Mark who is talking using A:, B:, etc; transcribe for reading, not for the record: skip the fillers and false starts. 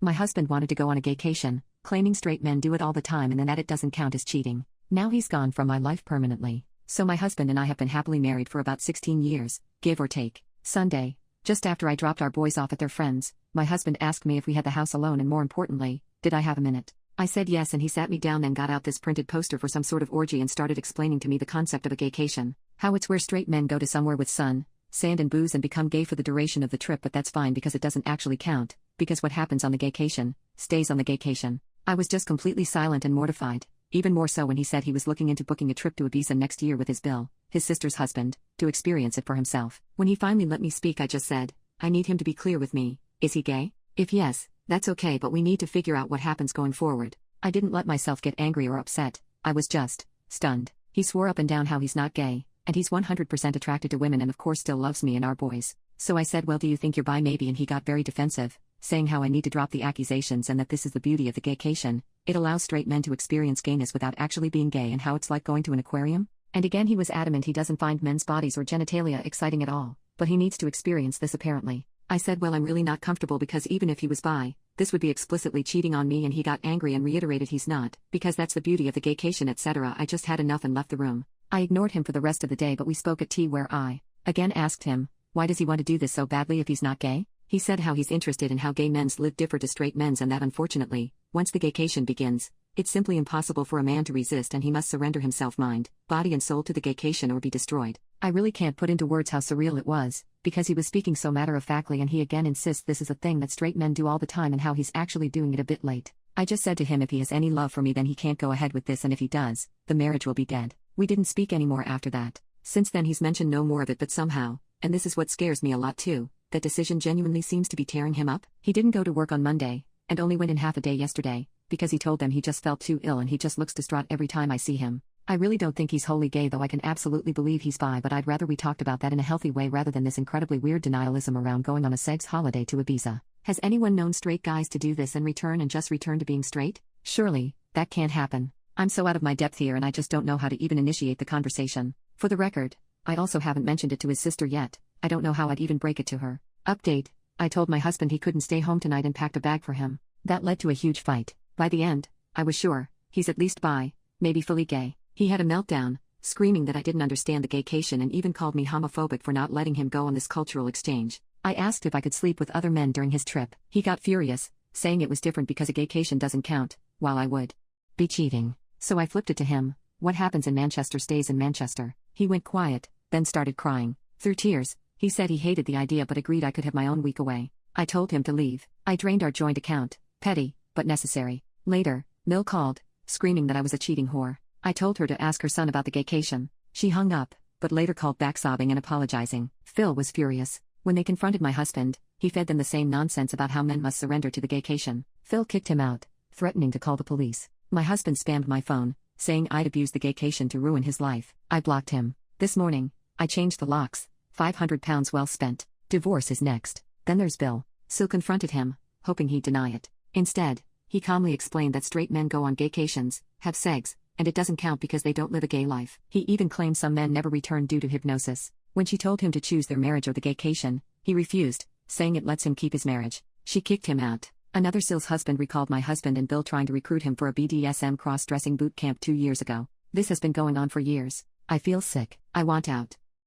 A: My husband wanted to go on a gaycation, claiming straight men do it all the time and then that it doesn't count as cheating. Now he's gone from my life permanently. So my husband and I have been happily married for about 16 years, give or take. Sunday, just after I dropped our boys off at their friends, my husband asked me if we had the house alone and more importantly, did I have a minute? I said yes and he sat me down then got out this printed poster for some sort of orgy and started explaining to me the concept of a gaycation. How it's where straight men go to somewhere with sun, sand and booze and become gay for the duration of the trip, but that's fine because it doesn't actually count, because what happens on the gaycation, stays on the gaycation. I was just completely silent and mortified, even more so when he said he was looking into booking a trip to Ibiza next year with his Bill, his sister's husband, to experience it for himself. When he finally let me speak I just said, I need him to be clear with me, is he gay? If yes, that's okay but we need to figure out what happens going forward. I didn't let myself get angry or upset, I was just stunned. He swore up and down how he's not gay, and he's 100% attracted to women and of course still loves me and our boys. So I said, well, do you think you're bi maybe? And he got very defensive, saying how I need to drop the accusations and that this is the beauty of the gaycation, it allows straight men to experience gayness without actually being gay and how it's like going to an aquarium. And again he was adamant he doesn't find men's bodies or genitalia exciting at all, but he needs to experience this apparently. I said, well, I'm really not comfortable because even if he was bi, this would be explicitly cheating on me, and he got angry and reiterated he's not, because that's the beauty of the gaycation etc. I just had enough and left the room. I ignored him for the rest of the day but we spoke at tea where I, again asked him, why does he want to do this so badly if he's not gay? He said how he's interested in how gay men's live differ to straight men's and that unfortunately, once the gaycation begins, it's simply impossible for a man to resist and he must surrender himself mind, body and soul to the gaycation or be destroyed. I really can't put into words how surreal it was, because he was speaking so matter-of-factly and he again insists this is a thing that straight men do all the time and how he's actually doing it a bit late. I just said to him if he has any love for me then he can't go ahead with this, and if he does, the marriage will be dead. We didn't speak anymore after that. Since then he's mentioned no more of it, but somehow, and this is what scares me a lot too, that decision genuinely seems to be tearing him up. He didn't go to work on Monday, and only went in half a day yesterday, because he told them he just felt too ill and he just looks distraught every time I see him. I really don't think he's wholly gay though I can absolutely believe he's bi, but I'd rather we talked about that in a healthy way rather than this incredibly weird denialism around going on a sex holiday to Ibiza. Has anyone known straight guys to do this and just return to being straight? Surely, that can't happen. I'm so out of my depth here and I just don't know how to even initiate the conversation. For the record, I also haven't mentioned it to his sister yet. I don't know how I'd even break it to her. Update: I told my husband he couldn't stay home tonight and packed a bag for him. That led to a huge fight. By the end, I was sure, he's at least bi, maybe fully gay. He had a meltdown, screaming that I didn't understand the gaycation and even called me homophobic for not letting him go on this cultural exchange. I asked if I could sleep with other men during his trip. He got furious, saying it was different because a gaycation doesn't count, while I would be cheating. So I flipped it to him, what happens in Manchester stays in Manchester. He went quiet, then started crying. Through tears, he said he hated the idea but agreed I could have my own week away. I told him to leave. I drained our joint account, petty, but necessary. Later, Mill called, screaming that I was a cheating whore. I told her to ask her son about the gaycation. She hung up, but later called back sobbing and apologizing. Phil was furious. When they confronted my husband, he fed them the same nonsense about how men must surrender to the gaycation. Phil kicked him out, threatening to call the police. My husband spammed my phone, saying I'd abused the gaycation to ruin his life. I blocked him. This morning, I changed the locks. £500 well spent. Divorce is next. Then there's Bill. Sil confronted him, hoping he'd deny it. Instead, he calmly explained that straight men go on gaycations, have sex, and it doesn't count because they don't live a gay life. He even claimed some men never return due to hypnosis. When she told him to choose their marriage or the gaycation, he refused, saying it lets him keep his marriage. She kicked him out. Another Sil's husband recalled my husband and Bill trying to recruit him for a BDSM cross-dressing boot camp 2 years ago. This has been going on for years. I feel sick. I want out.